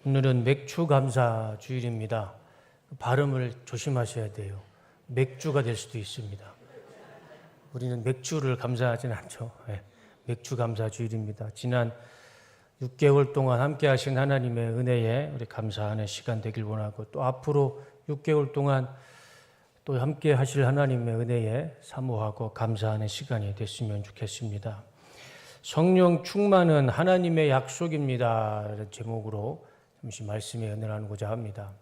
오늘은 맥주 감사 주일입니다. 발음을 조심하셔야 돼요. 맥주가 될 수도 있습니다. 우리는 맥주를 감사하진 않죠. 네, 맥주 감사 주일입니다. 지난 6개월 동안 함께 하신 하나님의 은혜에 우리 감사하는 시간 되길 원하고, 또 앞으로 6개월 동안 또 함께 하실 하나님의 은혜에 사모하고 감사하는 시간이 됐으면 좋겠습니다. 성령 충만은 하나님의 약속입니다. 이런 제목으로 잠시 말씀에 연연하고자 합니다.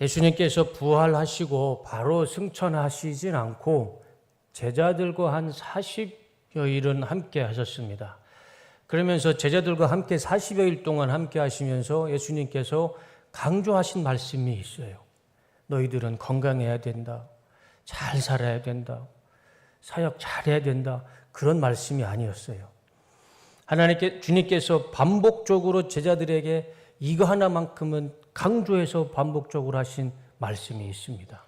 예수님께서 부활하시고 바로 승천하시진 않고 제자들과 한 40여일은 함께 하셨습니다. 그러면서 제자들과 함께 40여일 동안 함께 하시면서 예수님께서 강조하신 말씀이 있어요. 너희들은 건강해야 된다. 잘 살아야 된다. 사역 잘해야 된다. 그런 말씀이 아니었어요. 주님께서 반복적으로 제자들에게 이거 하나만큼은 강조해서 반복적으로 하신 말씀이 있습니다.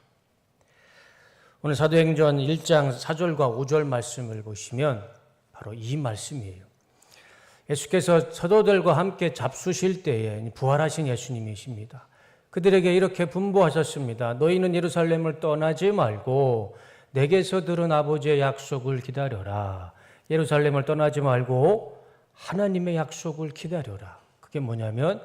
오늘 사도행전 1장 4절과 5절 말씀을 보시면 바로 이 말씀이에요. 예수께서 사도들과 함께 잡수실 때에 부활하신 예수님이십니다. 그들에게 이렇게 분부하셨습니다. 너희는 예루살렘을 떠나지 말고 내게서 들은 아버지의 약속을 기다려라. 예루살렘을 떠나지 말고 하나님의 약속을 기다려라. 그게 뭐냐면,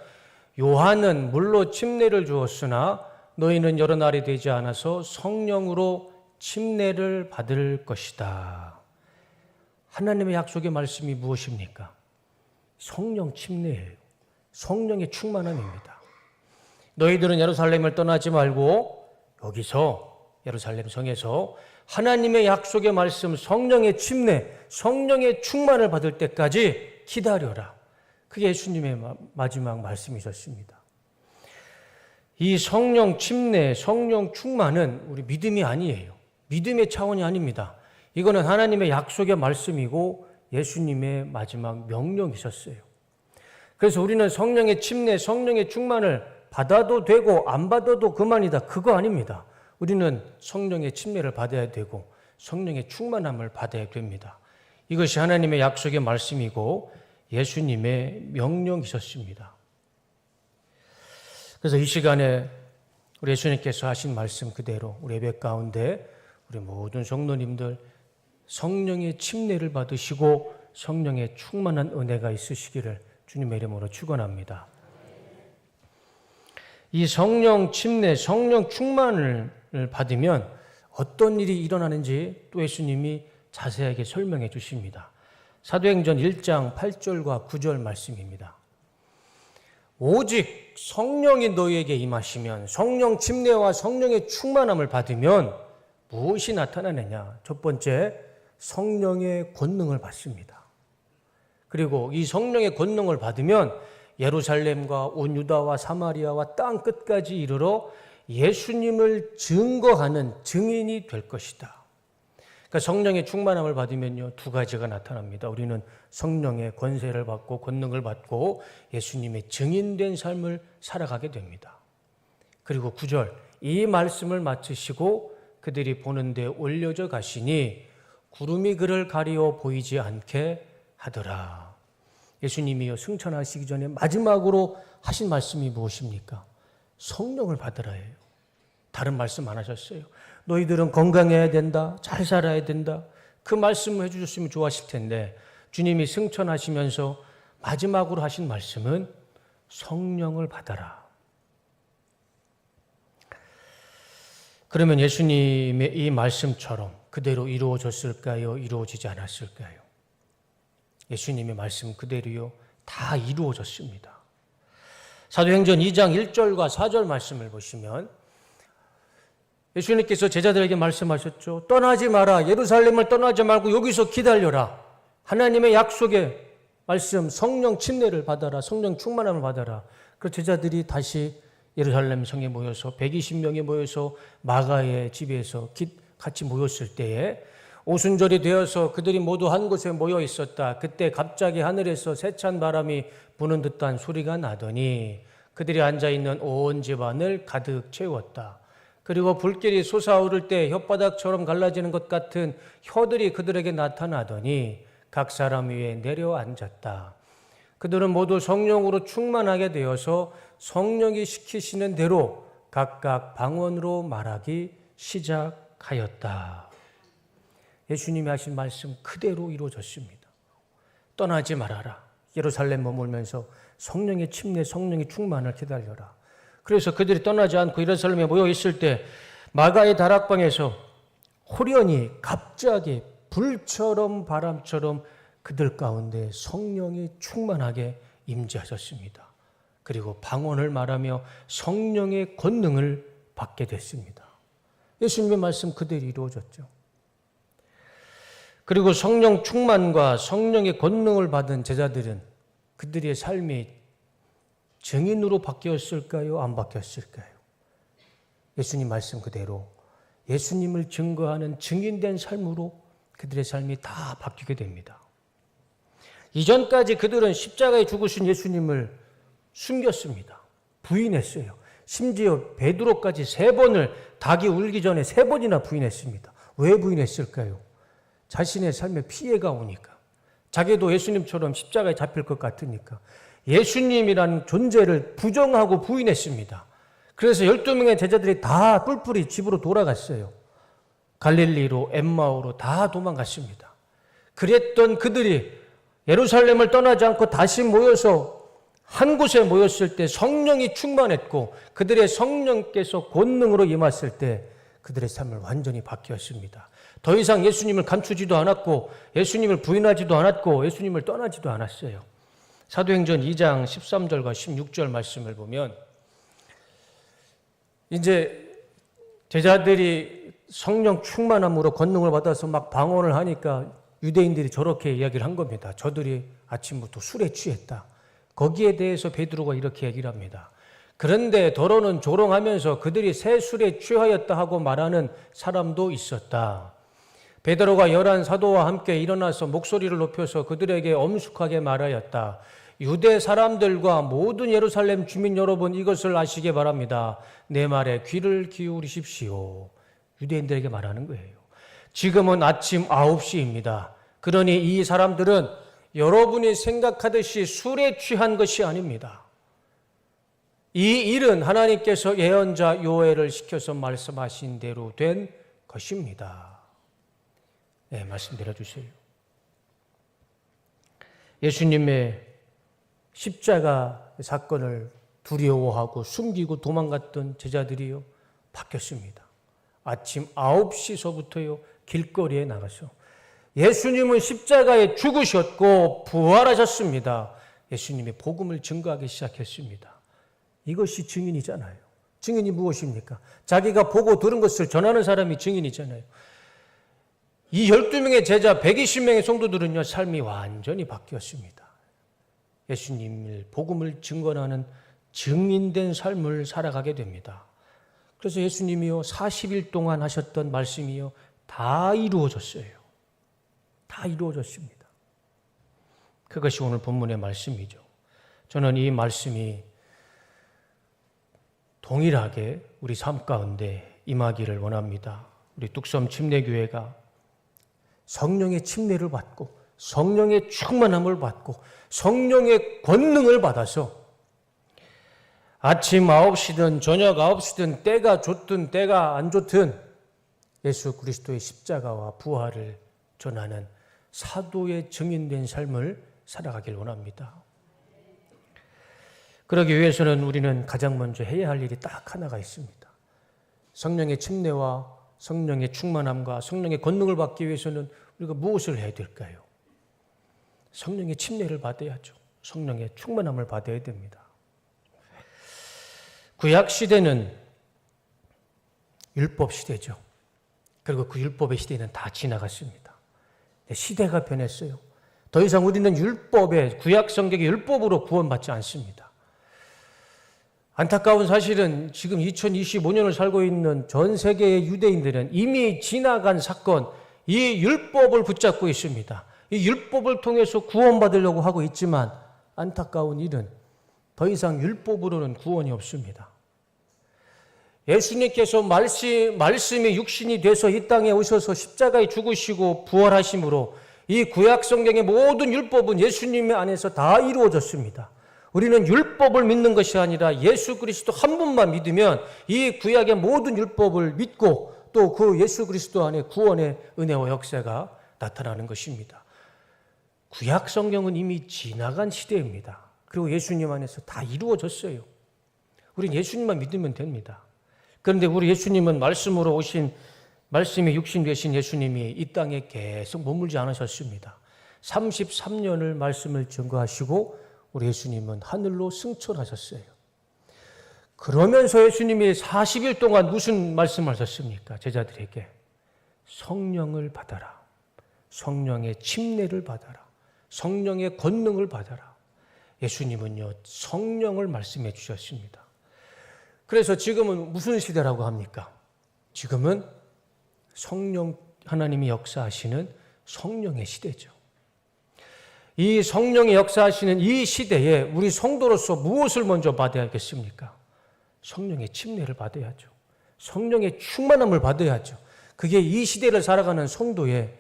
요한은 물로 침례를 주었으나 너희는 여러 날이 되지 않아서 성령으로 침례를 받을 것이다. 하나님의 약속의 말씀이 무엇입니까? 성령 침례예요. 성령의 충만함입니다. 너희들은 예루살렘을 떠나지 말고 여기서 예루살렘 성에서 하나님의 약속의 말씀, 성령의 침례, 성령의 충만을 받을 때까지 기다려라. 그게 예수님의 마지막 말씀이셨습니다. 이 성령 침례, 성령 충만은 우리 믿음이 아니에요. 믿음의 차원이 아닙니다. 이거는 하나님의 약속의 말씀이고 예수님의 마지막 명령이셨어요. 그래서 우리는 성령의 침례, 성령의 충만을 받아도 되고 안 받아도 그만이다. 그거 아닙니다. 우리는 성령의 침례를 받아야 되고 성령의 충만함을 받아야 됩니다. 이것이 하나님의 약속의 말씀이고 예수님의 명령이셨습니다. 그래서 이 시간에 우리 예수님께서 하신 말씀 그대로 우리 예배 가운데 우리 모든 성도님들 성령의 침례를 받으시고 성령의 충만한 은혜가 있으시기를 주님의 이름으로 축원합니다. 이 성령 침례, 성령 충만을 받으면 어떤 일이 일어나는지 또 예수님이 자세하게 설명해 주십니다. 사도행전 1장 8절과 9절 말씀입니다. 오직 성령이 너희에게 임하시면, 성령 침례와 성령의 충만함을 받으면 무엇이 나타나느냐? 첫 번째, 성령의 권능을 받습니다. 그리고 이 성령의 권능을 받으면 예루살렘과 온 유다와 사마리아와 땅 끝까지 이르러 예수님을 증거하는 증인이 될 것이다. 그러니까 성령의 충만함을 받으면요, 두 가지가 나타납니다. 우리는 성령의 권세를 받고 권능을 받고 예수님의 증인된 삶을 살아가게 됩니다. 그리고 9절, 이 말씀을 마치시고 그들이 보는 데 올려져 가시니 구름이 그를 가리워 보이지 않게 하더라. 예수님이요, 승천하시기 전에 마지막으로 하신 말씀이 무엇입니까? 성령을 받으라예요. 다른 말씀 안 하셨어요. 너희들은 건강해야 된다. 잘 살아야 된다. 그 말씀을 해주셨으면 좋았을 텐데 주님이 승천하시면서 마지막으로 하신 말씀은 성령을 받아라. 그러면 예수님의 이 말씀처럼 그대로 이루어졌을까요? 이루어지지 않았을까요? 예수님의 말씀 그대로요, 다 이루어졌습니다. 사도행전 2장 1절과 4절 말씀을 보시면 예수님께서 제자들에게 말씀하셨죠. 떠나지 마라. 예루살렘을 떠나지 말고 여기서 기다려라. 하나님의 약속의 말씀, 성령 침례를 받아라. 성령 충만함을 받아라. 그 제자들이 다시 예루살렘 성에 모여서 120명이 모여서 마가의 집에서 같이 모였을 때에 오순절이 되어서 그들이 모두 한 곳에 모여 있었다. 그때 갑자기 하늘에서 세찬 바람이 부는 듯한 소리가 나더니 그들이 앉아있는 온 집안을 가득 채웠다. 그리고 불길이 솟아오를 때 혓바닥처럼 갈라지는 것 같은 혀들이 그들에게 나타나더니 각 사람 위에 내려앉았다. 그들은 모두 성령으로 충만하게 되어서 성령이 시키시는 대로 각각 방언으로 말하기 시작하였다. 예수님이 하신 말씀 그대로 이루어졌습니다. 떠나지 말아라. 예루살렘 머물면서 성령의 침례, 성령의 충만을 기다려라. 그래서 그들이 떠나지 않고 예루살렘에 모여 있을 때 마가의 다락방에서 호련히 갑자기 불처럼 바람처럼 그들 가운데 성령이 충만하게 임재하셨습니다. 그리고 방언을 말하며 성령의 권능을 받게 됐습니다. 예수님의 말씀 그대로 이루어졌죠. 그리고 성령 충만과 성령의 권능을 받은 제자들은 그들의 삶이 증인으로 바뀌었을까요? 안 바뀌었을까요? 예수님 말씀 그대로 예수님을 증거하는 증인된 삶으로 그들의 삶이 다 바뀌게 됩니다. 이전까지 그들은 십자가에 죽으신 예수님을 숨겼습니다. 부인했어요. 심지어 베드로까지 3번을 닭이 울기 전에 3번이나 부인했습니다. 왜 부인했을까요? 자신의 삶에 피해가 오니까. 자기도 예수님처럼 십자가에 잡힐 것 같으니까. 예수님이라는 존재를 부정하고 부인했습니다. 그래서 12명의 제자들이 다 뿔뿔이 집으로 돌아갔어요. 갈릴리로, 엠마오로 다 도망갔습니다. 그랬던 그들이 예루살렘을 떠나지 않고 다시 모여서 한 곳에 모였을 때 성령이 충만했고 그들의 성령께서 권능으로 임했을 때 그들의 삶을 완전히 바뀌었습니다. 더 이상 예수님을 감추지도 않았고 예수님을 부인하지도 않았고 예수님을 떠나지도 않았어요. 사도행전 2장 13절과 16절 말씀을 보면 이제 제자들이 성령 충만함으로 권능을 받아서 막 방언을 하니까 유대인들이 저렇게 이야기를 한 겁니다. 저들이 아침부터 술에 취했다. 거기에 대해서 베드로가 이렇게 얘기를 합니다. 그런데 더러는 조롱하면서 그들이 새 술에 취하였다 하고 말하는 사람도 있었다. 베드로가 11 사도와 함께 일어나서 목소리를 높여서 그들에게 엄숙하게 말하였다. 유대 사람들과 모든 예루살렘 주민 여러분, 이것을 아시기 바랍니다. 내 말에 귀를 기울이십시오. 유대인들에게 말하는 거예요. 지금은 아침 9시입니다. 그러니 이 사람들은 여러분이 생각하듯이 술에 취한 것이 아닙니다. 이 일은 하나님께서 예언자 요엘을 시켜서 말씀하신 대로 된 것입니다. 네, 말씀 드려주세요. 예수님의 십자가 사건을 두려워하고 숨기고 도망갔던 제자들이요, 바뀌었습니다. 아침 9시서부터요, 길거리에 나가서 예수님은 십자가에 죽으셨고 부활하셨습니다. 예수님의 복음을 증거하기 시작했습니다. 이것이 증인이잖아요. 증인이 무엇입니까? 자기가 보고 들은 것을 전하는 사람이 증인이잖아요. 이 12명의 제자 120명의 성도들은요, 삶이 완전히 바뀌었습니다. 예수님의 복음을 증거하는 증인된 삶을 살아가게 됩니다. 그래서 예수님이요, 40일 동안 하셨던 말씀이요, 다 이루어졌어요. 다 이루어졌습니다. 그것이 오늘 본문의 말씀이죠. 저는 이 말씀이 동일하게 우리 삶 가운데 임하기를 원합니다. 우리 뚝섬 침례교회가 성령의 침례를 받고 성령의 충만함을 받고 성령의 권능을 받아서 아침 9시든 저녁 9시든 때가 좋든 때가 안 좋든 예수 그리스도의 십자가와 부활을 전하는 사도의 증인된 삶을 살아가길 원합니다. 그러기 위해서는 우리는 가장 먼저 해야 할 일이 딱 하나가 있습니다. 성령의 침례와 성령의 충만함과 성령의 권능을 받기 위해서는 우리가 무엇을 해야 될까요? 성령의 침례를 받아야죠. 성령의 충만함을 받아야 됩니다. 구약 시대는 율법 시대죠. 그리고 그 율법의 시대는 다 지나갔습니다. 시대가 변했어요. 더 이상 우리는 율법의 구약 성경의 율법으로 구원받지 않습니다. 안타까운 사실은 지금 2025년을 살고 있는 전 세계의 유대인들은 이미 지나간 사건, 이 율법을 붙잡고 있습니다. 이 율법을 통해서 구원받으려고 하고 있지만 안타까운 일은 더 이상 율법으로는 구원이 없습니다. 예수님께서 말씀이 육신이 돼서 이 땅에 오셔서 십자가에 죽으시고 부활하심으로 이 구약 성경의 모든 율법은 예수님 안에서 다 이루어졌습니다. 우리는 율법을 믿는 것이 아니라 예수 그리스도 한 분만 믿으면 이 구약의 모든 율법을 믿고 또 그 예수 그리스도 안에 구원의 은혜와 역사가 나타나는 것입니다. 구약 성경은 이미 지나간 시대입니다. 그리고 예수님 안에서 다 이루어졌어요. 우리는 예수님만 믿으면 됩니다. 그런데 우리 예수님은 말씀으로 오신, 말씀이 육신 되신 예수님이 이 땅에 계속 머물지 않으셨습니다. 33년을 말씀을 증거하시고 우리 예수님은 하늘로 승천하셨어요. 그러면서 예수님이 40일 동안 무슨 말씀을 하셨습니까? 제자들에게 성령을 받아라. 성령의 침례를 받아라. 성령의 권능을 받아라. 예수님은요, 성령을 말씀해 주셨습니다. 그래서 지금은 무슨 시대라고 합니까? 지금은 성령, 하나님이 역사하시는 성령의 시대죠. 이 성령의 역사하시는 이 시대에 우리 성도로서 무엇을 먼저 받아야겠습니까? 성령의 침례를 받아야죠. 성령의 충만함을 받아야죠. 그게 이 시대를 살아가는 성도의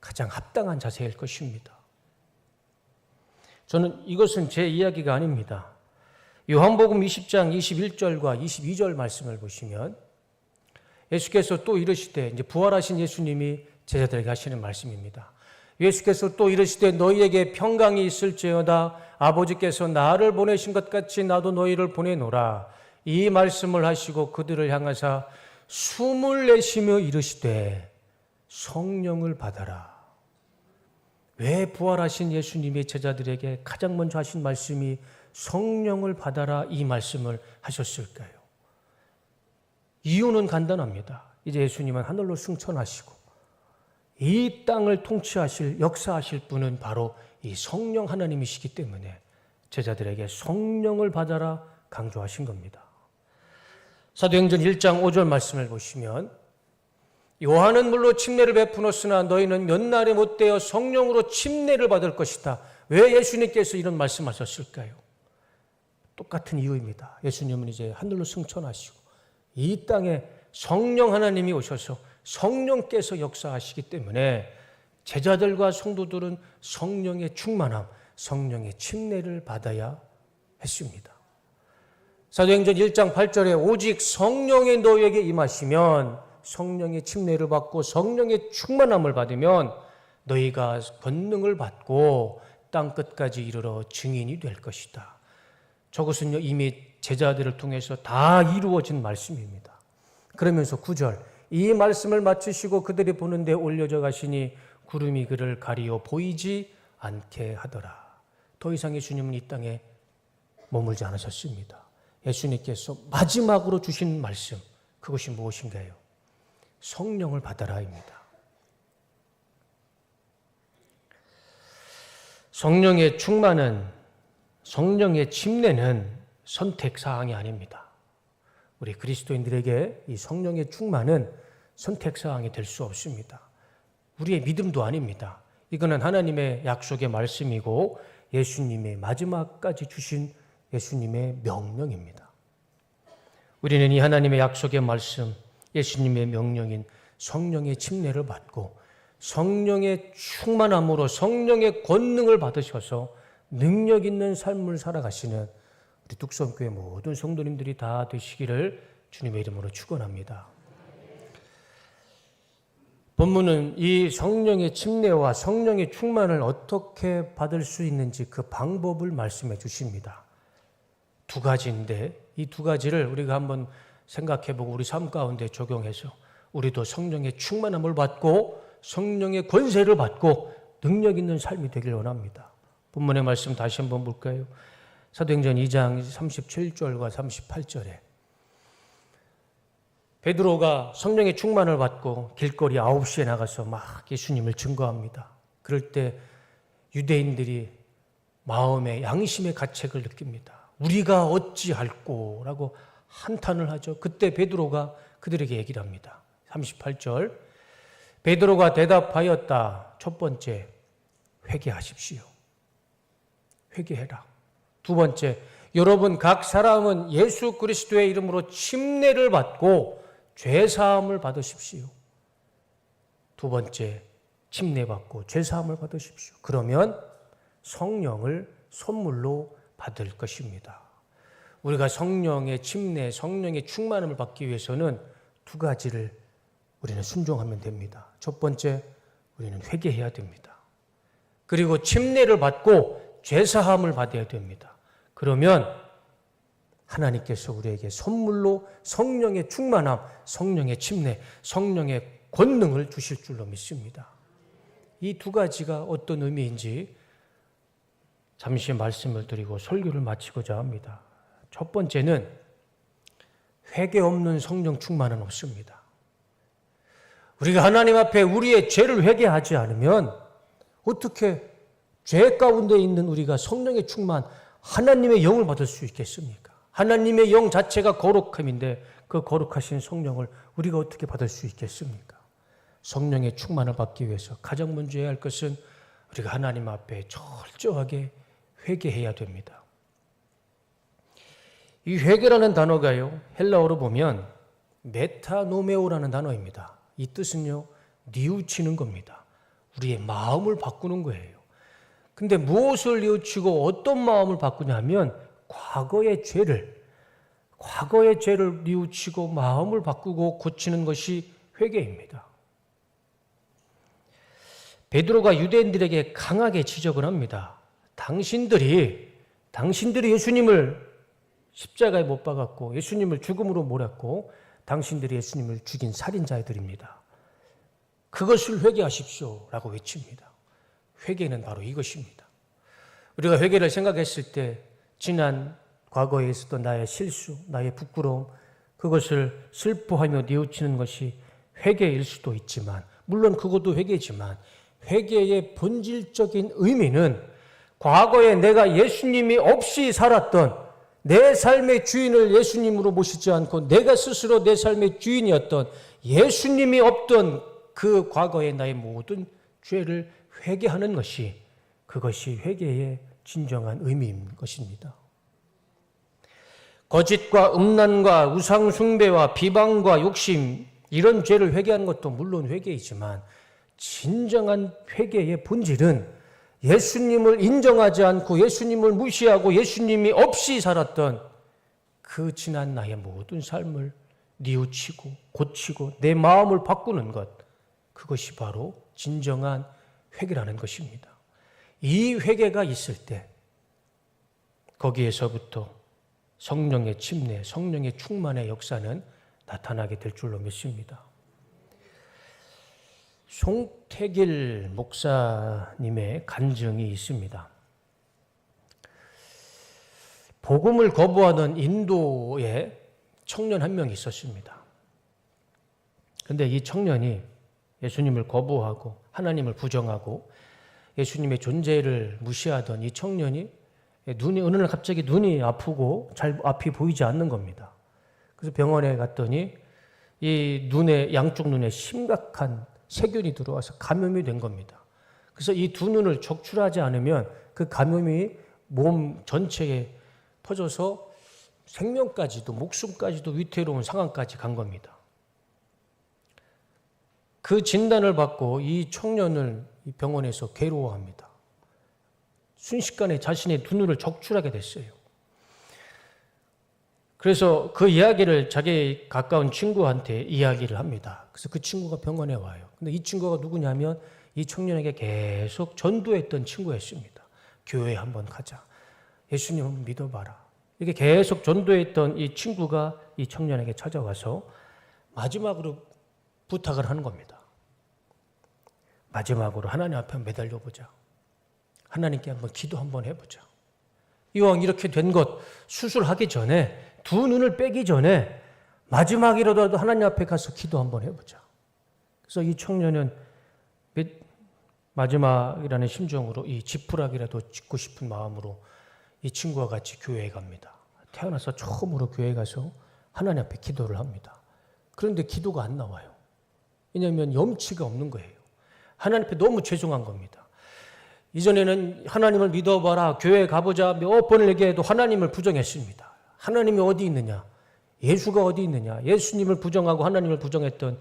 가장 합당한 자세일 것입니다. 저는 이것은 제 이야기가 아닙니다. 요한복음 20장 21절과 22절 말씀을 보시면 예수께서 또 이르시되, 이제 부활하신 예수님이 제자들에게 하시는 말씀입니다. 예수께서 또 이르시되 너희에게 평강이 있을지어다. 아버지께서 나를 보내신 것 같이 나도 너희를 보내노라. 이 말씀을 하시고 그들을 향하사 숨을 내쉬며 이르시되 성령을 받아라. 왜 부활하신 예수님의 제자들에게 가장 먼저 하신 말씀이 성령을 받아라 이 말씀을 하셨을까요? 이유는 간단합니다. 이제 예수님은 하늘로 승천하시고 이 땅을 통치하실, 역사하실 분은 바로 이 성령 하나님이시기 때문에 제자들에게 성령을 받아라 강조하신 겁니다. 사도행전 1장 5절 말씀을 보시면 요한은 물로 침례를 베푸었으나 너희는 몇 날에 못되어 성령으로 침례를 받을 것이다. 왜 예수님께서 이런 말씀하셨을까요? 똑같은 이유입니다. 예수님은 이제 하늘로 승천하시고 이 땅에 성령 하나님이 오셔서 성령께서 역사하시기 때문에 제자들과 성도들은 성령의 충만함, 성령의 침례를 받아야 했습니다. 사도행전 1장 8절에 오직 성령의 너희에게 임하시면 성령의 침례를 받고 성령의 충만함을 받으면 너희가 권능을 받고 땅 끝까지 이르러 증인이 될 것이다. 저것은요 이미 제자들을 통해서 다 이루어진 말씀입니다. 그러면서 9절 이 말씀을 마치시고 그들이 보는 데 올려져 가시니 구름이 그를 가리어 보이지 않게 하더라. 더 이상 예수님은 이 땅에 머물지 않으셨습니다. 예수님께서 마지막으로 주신 말씀, 그것이 무엇인가요? 성령을 받아라입니다. 성령의 충만은, 성령의 침례는 선택사항이 아닙니다. 우리 그리스도인들에게 이 성령의 충만은 선택사항이 될 수 없습니다. 우리의 믿음도 아닙니다. 이거는 하나님의 약속의 말씀이고 예수님의 마지막까지 주신 예수님의 명령입니다. 우리는 이 하나님의 약속의 말씀, 예수님의 명령인 성령의 침례를 받고 성령의 충만함으로 성령의 권능을 받으셔서 능력 있는 삶을 살아가시는 우리 뚝섬교회 모든 성도님들이 다 되시기를 주님의 이름으로 축원합니다. 본문은 이 성령의 침례와 성령의 충만을 어떻게 받을 수 있는지 그 방법을 말씀해 주십니다. 두 가지인데 이 두 가지를 우리가 한번 생각해보고 우리 삶 가운데 적용해서 우리도 성령의 충만함을 받고 성령의 권세를 받고 능력 있는 삶이 되길 원합니다. 본문의 말씀 다시 한번 볼까요? 사도행전 2장 37절과 38절에 베드로가 성령의 충만을 받고 길거리 9시에 나가서 막 예수님을 증거합니다. 그럴 때 유대인들이 마음의 양심의 가책을 느낍니다. 우리가 어찌할꼬 라고 한탄을 하죠. 그때 베드로가 그들에게 얘기를 합니다. 38절 베드로가 대답하였다. 첫 번째, 회개하십시오. 회개해라. 두 번째, 여러분 각 사람은 예수 그리스도의 이름으로 침례를 받고 죄사함을 받으십시오. 두 번째, 침례받고 죄사함을 받으십시오. 그러면 성령을 선물로 받을 것입니다. 우리가 성령의 침례, 성령의 충만함을 받기 위해서는 두 가지를 우리는 순종하면 됩니다. 첫 번째, 우리는 회개해야 됩니다. 그리고 침례를 받고 죄사함을 받아야 됩니다. 그러면 하나님께서 우리에게 선물로 성령의 충만함, 성령의 침례, 성령의 권능을 주실 줄로 믿습니다. 이 두 가지가 어떤 의미인지 잠시 말씀을 드리고 설교를 마치고자 합니다. 첫 번째는 회개 없는 성령 충만은 없습니다. 우리가 하나님 앞에 우리의 죄를 회개하지 않으면 어떻게 죄 가운데 있는 우리가 성령의 충만, 하나님의 영을 받을 수 있겠습니까? 하나님의 영 자체가 거룩함인데 그 거룩하신 성령을 우리가 어떻게 받을 수 있겠습니까? 성령의 충만을 받기 위해서 가장 먼저 해야 할 것은 우리가 하나님 앞에 철저하게 회개해야 됩니다. 이 회개라는 단어가요, 헬라어로 보면 메타노메오라는 단어입니다. 이 뜻은요, 뉘우치는 겁니다. 우리의 마음을 바꾸는 거예요. 근데 무엇을 뉘우치고 어떤 마음을 바꾸냐면 과거의 죄를 뉘우치고 마음을 바꾸고 고치는 것이 회개입니다. 베드로가 유대인들에게 강하게 지적을 합니다. 당신들이 예수님을 십자가에 못 박았고 예수님을 죽음으로 몰았고 당신들이 예수님을 죽인 살인자들입니다. 그것을 회개하십시오 라고 외칩니다. 회개는 바로 이것입니다. 우리가 회개를 생각했을 때 지난 과거에 있었던 나의 실수, 나의 부끄러움, 그것을 슬퍼하며 뉘우치는 것이 회개일 수도 있지만, 물론 그것도 회개지만 회개의 본질적인 의미는 과거에 내가 예수님이 없이 살았던 내 삶의 주인을 예수님으로 모시지 않고 내가 스스로 내 삶의 주인이었던 예수님이 없던 그 과거의 나의 모든 죄를 회개하는 것이, 그것이 회개의 진정한 의미인 것입니다. 거짓과 음란과 우상숭배와 비방과 욕심, 이런 죄를 회개하는 것도 물론 회개이지만 진정한 회개의 본질은 예수님을 인정하지 않고 예수님을 무시하고 예수님이 없이 살았던 그 지난 나의 모든 삶을 뉘우치고 고치고 내 마음을 바꾸는 것, 그것이 바로 진정한 회개라는 것입니다. 이 회개가 있을 때 거기에서부터 성령의 침례, 성령의 충만의 역사는 나타나게 될 줄로 믿습니다. 송태길 목사님의 간증이 있습니다. 복음을 거부하는 인도에 청년 한 명이 있었습니다. 그런데 이 청년이 예수님을 거부하고 하나님을 부정하고 예수님의 존재를 무시하던 이 청년이 어느 날 갑자기 눈이 아프고 잘 앞이 보이지 않는 겁니다. 그래서 병원에 갔더니 이 양쪽 눈에 심각한 세균이 들어와서 감염이 된 겁니다. 그래서 이 두 눈을 적출하지 않으면 그 감염이 몸 전체에 퍼져서 생명까지도, 목숨까지도 위태로운 상황까지 간 겁니다. 그 진단을 받고 이 청년을 이 병원에서 괴로워합니다. 순식간에 자신의 두 눈을 적출하게 됐어요. 그래서 그 이야기를 자기 가까운 친구한테 이야기를 합니다. 그래서 그 친구가 병원에 와요. 근데 이 친구가 누구냐면 이 청년에게 계속 전도했던 친구였습니다. 교회에 한번 가자. 예수님 한번 믿어봐라. 이렇게 계속 전도했던 이 친구가 이 청년에게 찾아와서 마지막으로 부탁을 하는 겁니다. 마지막으로 하나님 앞에 매달려 보자. 하나님께 한번 기도 한번 해보자. 이왕 이렇게 된 것 수술하기 전에, 두 눈을 빼기 전에 마지막이라도 하나님 앞에 가서 기도 한번 해보자. 그래서 이 청년은 마지막이라는 심정으로 이 지푸라기라도 짚고 싶은 마음으로 이 친구와 같이 교회에 갑니다. 태어나서 처음으로 교회에 가서 하나님 앞에 기도를 합니다. 그런데 기도가 안 나와요. 왜냐하면 염치가 없는 거예요. 하나님 앞에 너무 죄송한 겁니다. 이전에는 하나님을 믿어봐라, 교회에 가보자 몇 번을 얘기해도 하나님을 부정했습니다. 하나님이 어디 있느냐? 예수가 어디 있느냐? 예수님을 부정하고 하나님을 부정했던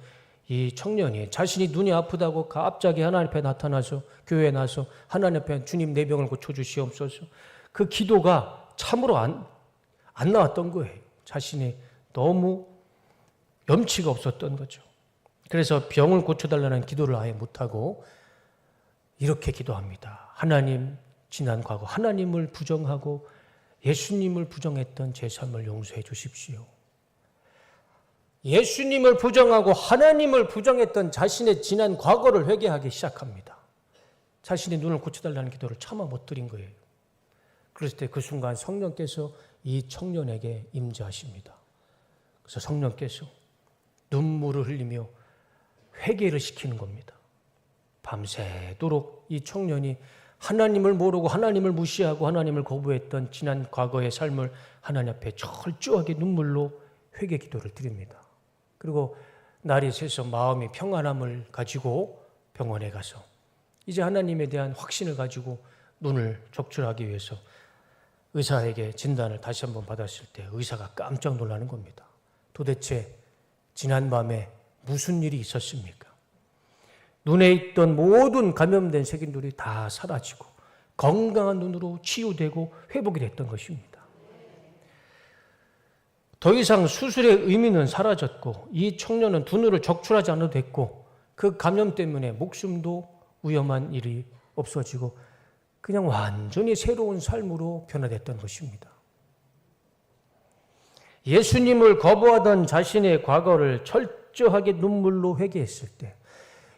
이 청년이 자신이 눈이 아프다고 갑자기 하나님 앞에 나타나서 교회에 나서 하나님 앞에 주님 내 병을 고쳐주시옵소서. 그 기도가 참으로 안 나왔던 거예요. 자신이 너무 염치가 없었던 거죠. 그래서 병을 고쳐달라는 기도를 아예 못하고 이렇게 기도합니다. 하나님, 지난 과거 하나님을 부정하고 예수님을 부정했던 제 삶을 용서해 주십시오. 예수님을 부정하고 하나님을 부정했던 자신의 지난 과거를 회개하기 시작합니다. 자신의 눈을 고쳐달라는 기도를 차마 못 드린 거예요. 그랬을 때 그 순간 성령께서 이 청년에게 임재하십니다. 그래서 성령께서 눈물을 흘리며 회개를 시키는 겁니다. 밤새도록 이 청년이 하나님을 모르고 하나님을 무시하고 하나님을 거부했던 지난 과거의 삶을 하나님 앞에 철저하게 눈물로 회개 기도를 드립니다. 그리고 날이 새서 마음이 평안함을 가지고 병원에 가서 이제 하나님에 대한 확신을 가지고 눈을 적출하기 위해서 의사에게 진단을 다시 한번 받았을 때 의사가 깜짝 놀라는 겁니다. 도대체 지난밤에 무슨 일이 있었습니까? 눈에 있던 모든 감염된 세균들이 다 사라지고 건강한 눈으로 치유되고 회복이 됐던 것입니다. 더 이상 수술의 의미는 사라졌고 이 청년은 두 눈을 적출하지 않아도 됐고 그 감염 때문에 목숨도 위험한 일이 없어지고 그냥 완전히 새로운 삶으로 변화됐던 것입니다. 예수님을 거부하던 자신의 과거를 철저하게 눈물로 회개했을 때,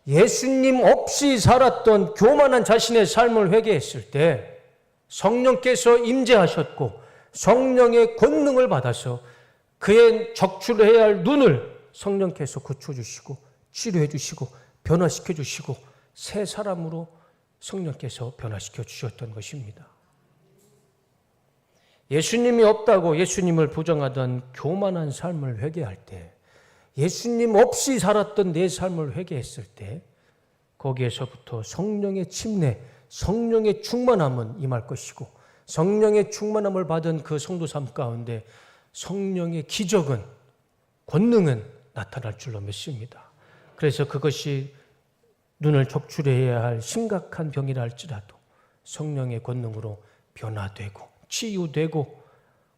예수님 없이 살았던 교만한 자신의 삶을 회개했을 때 성령께서 임재하셨고 성령의 권능을 받아서 그의 적출해야 할 눈을 성령께서 고쳐주시고 치료해 주시고 변화시켜 주시고 새 사람으로 성령께서 변화시켜 주셨던 것입니다. 예수님이 없다고 예수님을 부정하던 교만한 삶을 회개할 때, 예수님 없이 살았던 내 삶을 회개했을 때 거기에서부터 성령의 침례, 성령의 충만함은 임할 것이고 성령의 충만함을 받은 그 성도 삶 가운데 성령의 기적은, 권능은 나타날 줄로 믿습니다. 그래서 그것이 눈을 적출해야 할 심각한 병이라 할지라도 성령의 권능으로 변화되고 치유되고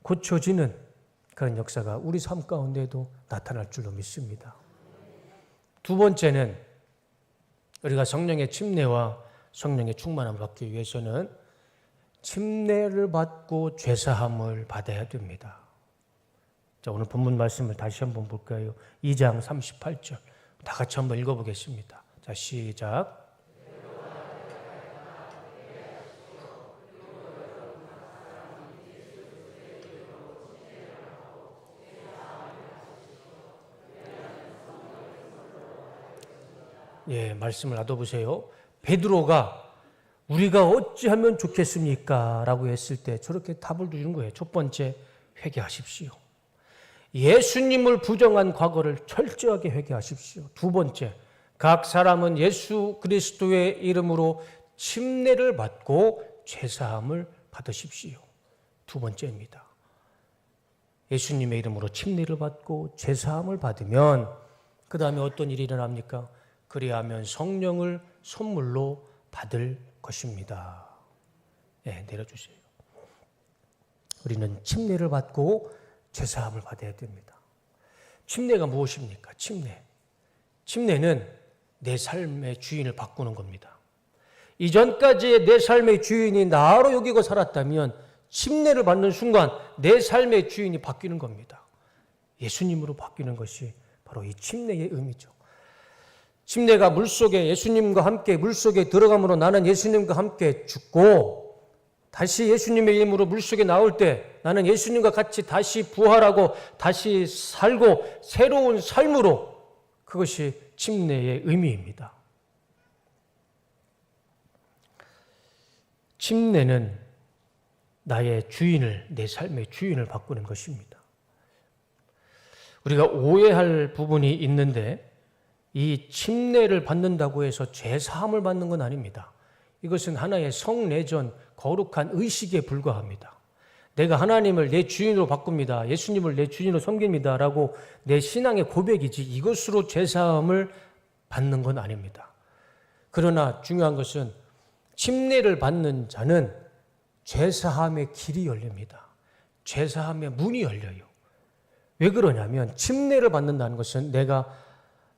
고쳐지는 그런 역사가 우리 삶 가운데도 나타날 줄로 믿습니다. 두 번째는 우리가 성령의 침례와 성령의 충만함을 받기 위해서는 침례를 받고 죄사함을 받아야 됩니다. 자, 오늘 본문 말씀을 다시 한번 볼까요? 2장 38절 다 같이 한번 읽어보겠습니다. 자, 시작. 예, 말씀을 놔둬보세요. 베드로가 우리가 어찌하면 좋겠습니까? 라고 했을 때 저렇게 답을 주는 거예요. 첫 번째, 회개하십시오. 예수님을 부정한 과거를 철저하게 회개하십시오. 두 번째, 각 사람은 예수 그리스도의 이름으로 침례를 받고 죄사함을 받으십시오. 두 번째입니다. 예수님의 이름으로 침례를 받고 죄사함을 받으면 그 다음에 어떤 일이 일어납니까? 그리하면 성령을 선물로 받을 것입니다. 네, 내려주세요. 우리는 침례를 받고 죄사함을 받아야 됩니다. 침례가 무엇입니까? 침례는 내 삶의 주인을 바꾸는 겁니다. 이전까지의 내 삶의 주인이 나로 여기고 살았다면 침례를 받는 순간 내 삶의 주인이 바뀌는 겁니다. 예수님으로 바뀌는 것이 바로 이 침례의 의미죠. 침례가 물속에 예수님과 함께 물속에 들어감으로 나는 예수님과 함께 죽고 다시 예수님의 이름으로 물속에 나올 때 나는 예수님과 같이 다시 부활하고 다시 살고 새로운 삶으로, 그것이 침례의 의미입니다. 침례는 나의 주인을, 내 삶의 주인을 바꾸는 것입니다. 우리가 오해할 부분이 있는데 이 침례를 받는다고 해서 죄사함을 받는 건 아닙니다. 이것은 하나의 성내전, 거룩한 의식에 불과합니다. 내가 하나님을 내 주인으로 바꿉니다. 예수님을 내 주인으로 섬깁니다. 라고 내 신앙의 고백이지 이것으로 죄사함을 받는 건 아닙니다. 그러나 중요한 것은 침례를 받는 자는 죄사함의 길이 열립니다. 죄사함의 문이 열려요. 왜 그러냐면 침례를 받는다는 것은 내가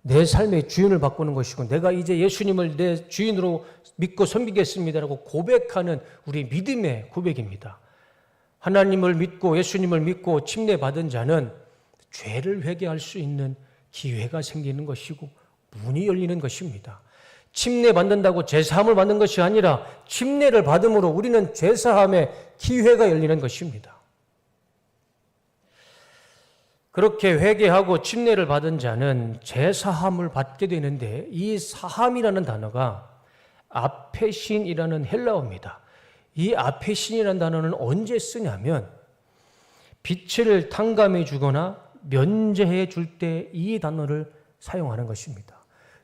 내 삶의 주인을 바꾸는 것이고 내가 이제 예수님을 내 주인으로 믿고 섬기겠습니다라고 고백하는 우리 믿음의 고백입니다. 하나님을 믿고 예수님을 믿고 침례 받은 자는 죄를 회개할 수 있는 기회가 생기는 것이고 문이 열리는 것입니다. 침례 받는다고 죄사함을 받는 것이 아니라 침례를 받음으로 우리는 죄사함의 기회가 열리는 것입니다. 그렇게 회개하고 침례를 받은 자는 죄사함을 받게 되는데 이 사함이라는 단어가 아페신이라는 헬라어입니다. 이 아페신이라는 단어는 언제 쓰냐면 빛을 탕감해 주거나 면제해 줄 때 이 단어를 사용하는 것입니다.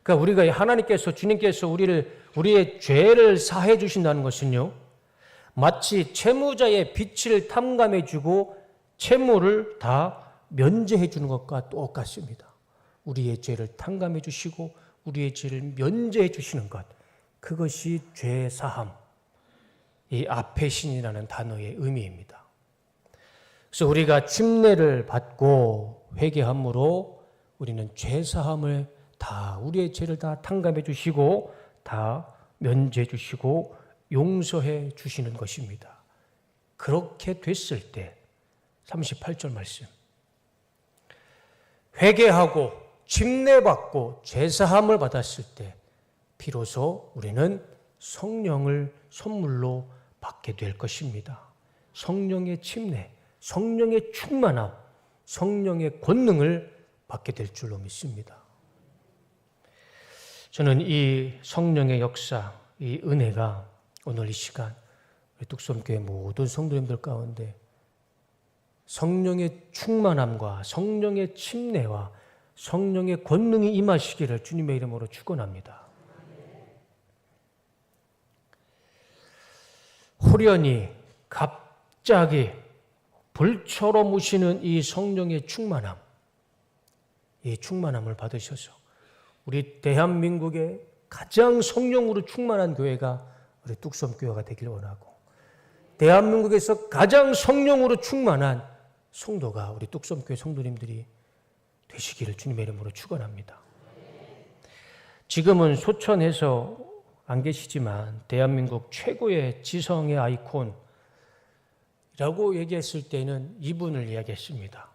그러니까 우리가 하나님께서 주님께서 우리의 죄를 사해 주신다는 것은요. 마치 채무자의 빚을 탕감해 주고 채무를 다 면제해 주는 것과 똑같습니다. 우리의 죄를 탕감해 주시고 우리의 죄를 면제해 주시는 것. 그것이 죄 사함. 이 아페신이라는 단어의 의미입니다. 그래서 우리가 침례를 받고 회개함으로 우리는 죄 사함을 다 우리의 죄를 다 탕감해 주시고 다 면제해 주시고 용서해 주시는 것입니다. 그렇게 됐을 때 38절 말씀 회개하고 침례받고 죄사함을 받았을 때 비로소 우리는 성령을 선물로 받게 될 것입니다. 성령의 침례, 성령의 충만함, 성령의 권능을 받게 될 줄로 믿습니다. 저는 이 성령의 역사, 이 은혜가 오늘 이 시간 우리 뚝섬교회 모든 성도님들 가운데 성령의 충만함과 성령의 침례와 성령의 권능이 임하시기를 주님의 이름으로 축원합니다. 후련히 갑자기 불처럼 오시는 이 성령의 충만함, 이 충만함을 받으셔서 우리 대한민국의 가장 성령으로 충만한 교회가 우리 뚝섬교회가 되길 원하고 대한민국에서 가장 성령으로 충만한 성도가 우리 뚝섬교회 성도님들이 되시기를 주님의 이름으로 축원합니다. 지금은 소천에서 안 계시지만 대한민국 최고의 지성의 아이콘이라고 얘기했을 때는 이분을 이야기했습니다.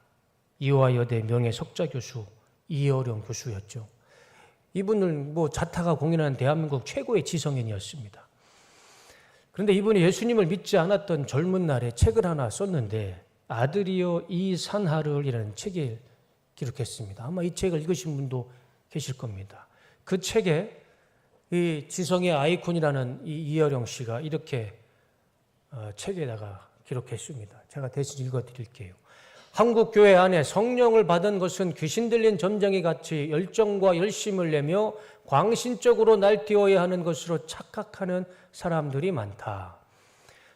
이화여대 명예 석좌교수 이어령 교수였죠. 이분을 자타가 공인한 대한민국 최고의 지성인이었습니다. 그런데 이분이 예수님을 믿지 않았던 젊은 날에 책을 하나 썼는데 아들이여 이 산하를이라는 책을 기록했습니다. 아마 이 책을 읽으신 분도 계실 겁니다. 그 책에 이 지성의 아이콘이라는 이 이어령 씨가 이렇게 책에다가 기록했습니다. 제가 대신 읽어드릴게요. 한국 교회 안에 성령을 받은 것은 귀신 들린 점쟁이 같이 열정과 열심을 내며 광신적으로 날뛰어야 하는 것으로 착각하는 사람들이 많다.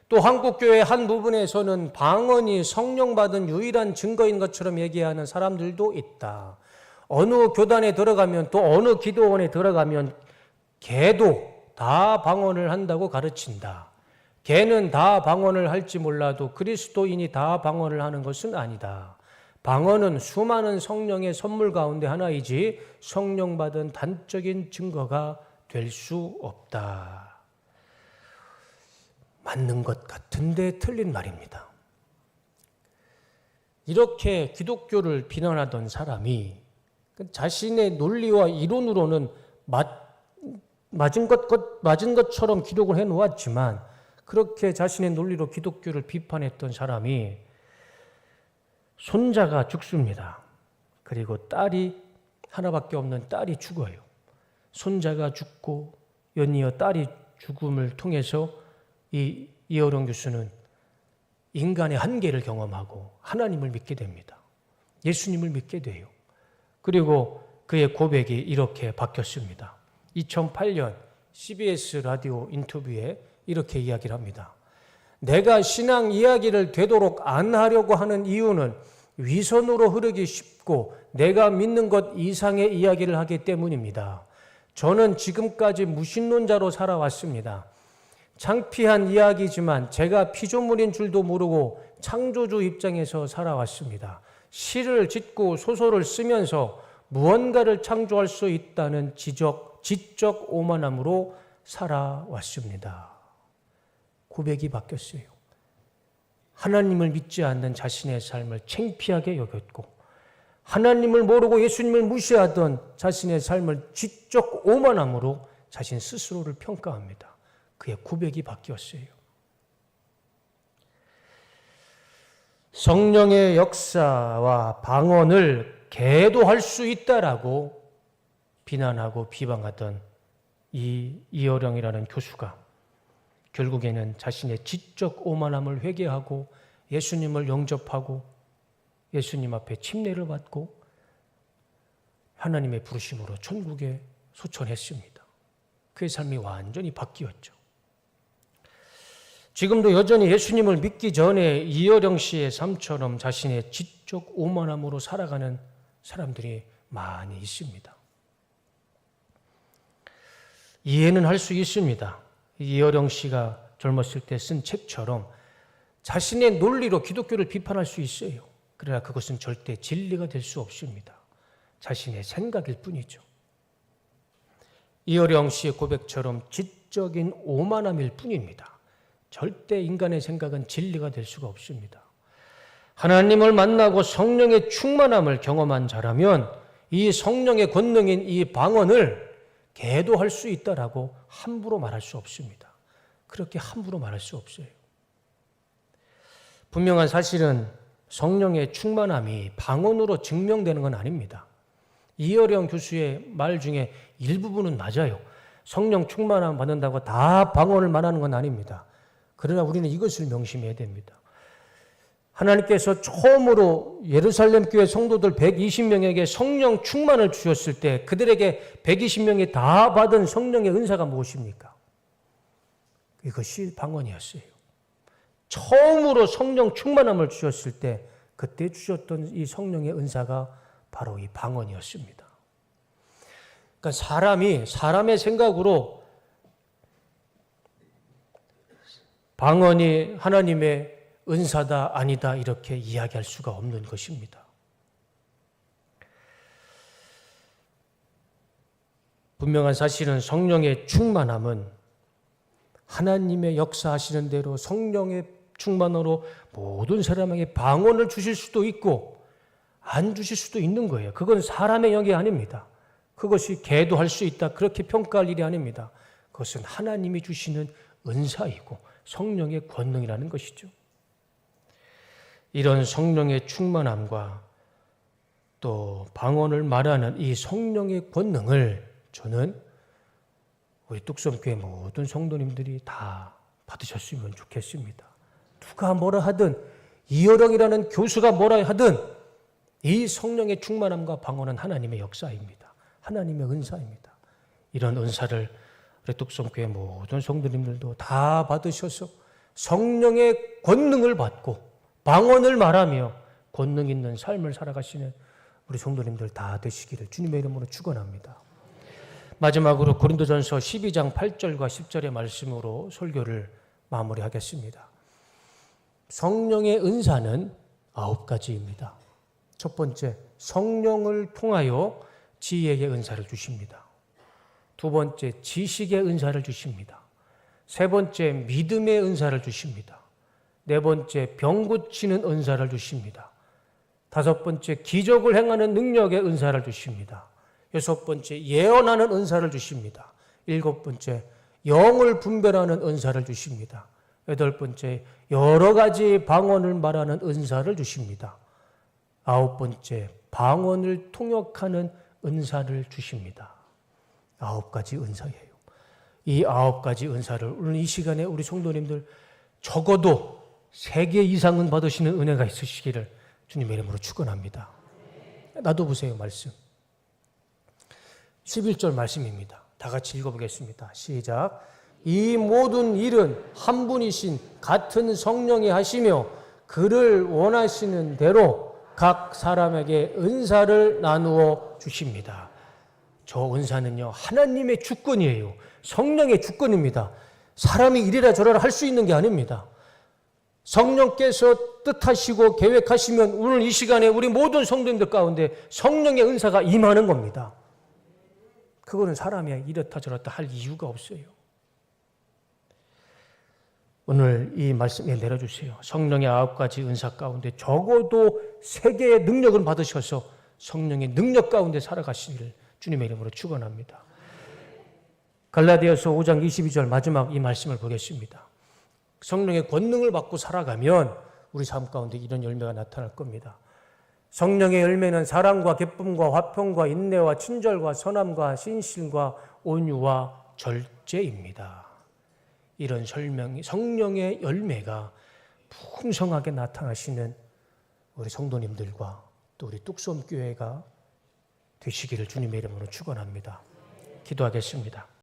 또 한국 교회 한 부분에서는 방언이 성령 받은 유일한 증거인 것처럼 얘기하는 사람들도 있다. 어느 교단에 들어가면 또 어느 기도원에 들어가면 개도 다 방언을 한다고 가르친다. 개는 다 방언을 할지 몰라도 그리스도인이 다 방언을 하는 것은 아니다. 방언은 수많은 성령의 선물 가운데 하나이지 성령 받은 단적인 증거가 될 수 없다. 맞는 것 같은데 틀린 말입니다. 이렇게 기독교를 비난하던 사람이 자신의 논리와 이론으로는 맞은 것처럼 기록을 해놓았지만 그렇게 자신의 논리로 기독교를 비판했던 사람이 손자가 죽습니다. 그리고 딸이 하나밖에 없는 딸이 죽어요. 손자가 죽고 연이어 딸이 죽음을 통해서 이 이어령 교수는 인간의 한계를 경험하고 하나님을 믿게 됩니다. 예수님을 믿게 돼요. 그리고 그의 고백이 이렇게 바뀌었습니다. 2008년 CBS 라디오 인터뷰에 이렇게 이야기를 합니다. 내가 신앙 이야기를 되도록 안 하려고 하는 이유는 위선으로 흐르기 쉽고 내가 믿는 것 이상의 이야기를 하기 때문입니다. 저는 지금까지 무신론자로 살아왔습니다. 창피한 이야기지만 제가 피조물인 줄도 모르고 창조주 입장에서 살아왔습니다. 시를 짓고 소설을 쓰면서 무언가를 창조할 수 있다는 지적 오만함으로 살아왔습니다. 고백이 바뀌었어요. 하나님을 믿지 않는 자신의 삶을 창피하게 여겼고 하나님을 모르고 예수님을 무시하던 자신의 삶을 지적 오만함으로 자신 스스로를 평가합니다. 그의 고백이 바뀌었어요. 성령의 역사와 방언을 계도할 수 있다라고 비난하고 비방하던 이 이어령이라는 교수가 결국에는 자신의 지적 오만함을 회개하고 예수님을 영접하고 예수님 앞에 침례를 받고 하나님의 부르심으로 천국에 소천했습니다. 그의 삶이 완전히 바뀌었죠. 지금도 여전히 예수님을 믿기 전에 이어령 씨의 삶처럼 자신의 지적 오만함으로 살아가는 사람들이 많이 있습니다. 이해는 할 수 있습니다. 이어령 씨가 젊었을 때 쓴 책처럼 자신의 논리로 기독교를 비판할 수 있어요. 그러나 그것은 절대 진리가 될 수 없습니다. 자신의 생각일 뿐이죠. 이어령 씨의 고백처럼 지적인 오만함일 뿐입니다. 절대 인간의 생각은 진리가 될 수가 없습니다. 하나님을 만나고 성령의 충만함을 경험한 자라면 이 성령의 권능인 이 방언을 계도할 수 있다라고 함부로 말할 수 없습니다. 그렇게 함부로 말할 수 없어요. 분명한 사실은 성령의 충만함이 방언으로 증명되는 건 아닙니다. 이어령 교수의 말 중에 일부분은 맞아요. 성령 충만함 받는다고 다 방언을 말하는 건 아닙니다. 그러나 우리는 이것을 명심해야 됩니다. 하나님께서 처음으로 예루살렘 교회 성도들 120명에게 성령 충만을 주셨을 때 그들에게 120명이 다 받은 성령의 은사가 무엇입니까? 이것이 방언이었어요. 처음으로 성령 충만함을 주셨을 때 그때 주셨던 이 성령의 은사가 바로 이 방언이었습니다. 그러니까 사람의 생각으로 방언이 하나님의 은사다 아니다 이렇게 이야기할 수가 없는 것입니다. 분명한 사실은 성령의 충만함은 하나님의 역사하시는 대로 성령의 충만으로 모든 사람에게 방언을 주실 수도 있고 안 주실 수도 있는 거예요. 그건 사람의 영이 아닙니다. 그것이 계도할 수 있다 그렇게 평가할 일이 아닙니다. 그것은 하나님이 주시는 은사이고 성령의 권능이라는 것이죠. 이런 성령의 충만함과 또 방언을 말하는 이 성령의 권능을 저는 우리 뚝섬교회 모든 성도님들이 다 받으셨으면 좋겠습니다. 누가 뭐라 하든 이어령이라는 교수가 뭐라 하든 이 성령의 충만함과 방언은 하나님의 역사입니다. 하나님의 은사입니다. 이런 은사를 우리 뚝섬교회 모든 성도님들도 다 받으셔서 성령의 권능을 받고 방언을 말하며 권능 있는 삶을 살아가시는 우리 성도님들 다 되시기를 주님의 이름으로 축원합니다. 마지막으로 고린도전서 12장 8절과 10절의 말씀으로 설교를 마무리하겠습니다. 성령의 은사는 9가지입니다. 첫 번째, 성령을 통하여 지혜의 은사를 주십니다. 두 번째, 지식의 은사를 주십니다. 세 번째, 믿음의 은사를 주십니다. 네 번째, 병 고치는 은사를 주십니다. 다섯 번째, 기적을 행하는 능력의 은사를 주십니다. 여섯 번째, 예언하는 은사를 주십니다. 일곱 번째, 영을 분별하는 은사를 주십니다. 여덟 번째, 여러 가지 방언을 말하는 은사를 주십니다. 아홉 번째, 방언을 통역하는 은사를 주십니다. 9가지 은사예요. 이 9가지 은사를 오늘 이 시간에 우리 성도님들 적어도 3개 이상은 받으시는 은혜가 있으시기를 주님의 이름으로 축원합니다. 나도 보세요, 말씀. 11절 말씀입니다. 다 같이 읽어보겠습니다. 시작. 이 모든 일은 한 분이신 같은 성령이 하시며 그를 원하시는 대로 각 사람에게 은사를 나누어 주십니다. 저 은사는요, 하나님의 주권이에요. 성령의 주권입니다. 사람이 이래라 저래라 할 수 있는 게 아닙니다. 성령께서 뜻하시고 계획하시면 오늘 이 시간에 우리 모든 성도님들 가운데 성령의 은사가 임하는 겁니다. 그거는 사람이 이렇다 저렇다 할 이유가 없어요. 오늘 이 말씀에 내려주세요. 성령의 9가지 은사 가운데 적어도 3개의 능력을 받으셔서 성령의 능력 가운데 살아가시기를 주님의 이름으로 축원합니다. 갈라디아서 5장 22절 마지막 이 말씀을 보겠습니다. 성령의 권능을 받고 살아가면 우리 삶 가운데 이런 열매가 나타날 겁니다. 성령의 열매는 사랑과 기쁨과 화평과 인내와 친절과 선함과 신실과 온유와 절제입니다. 이런 성령의 열매가 풍성하게 나타나시는 우리 성도님들과 또 우리 뚝섬교회가 되시기를 주님의 이름으로 축원합니다. 기도하겠습니다.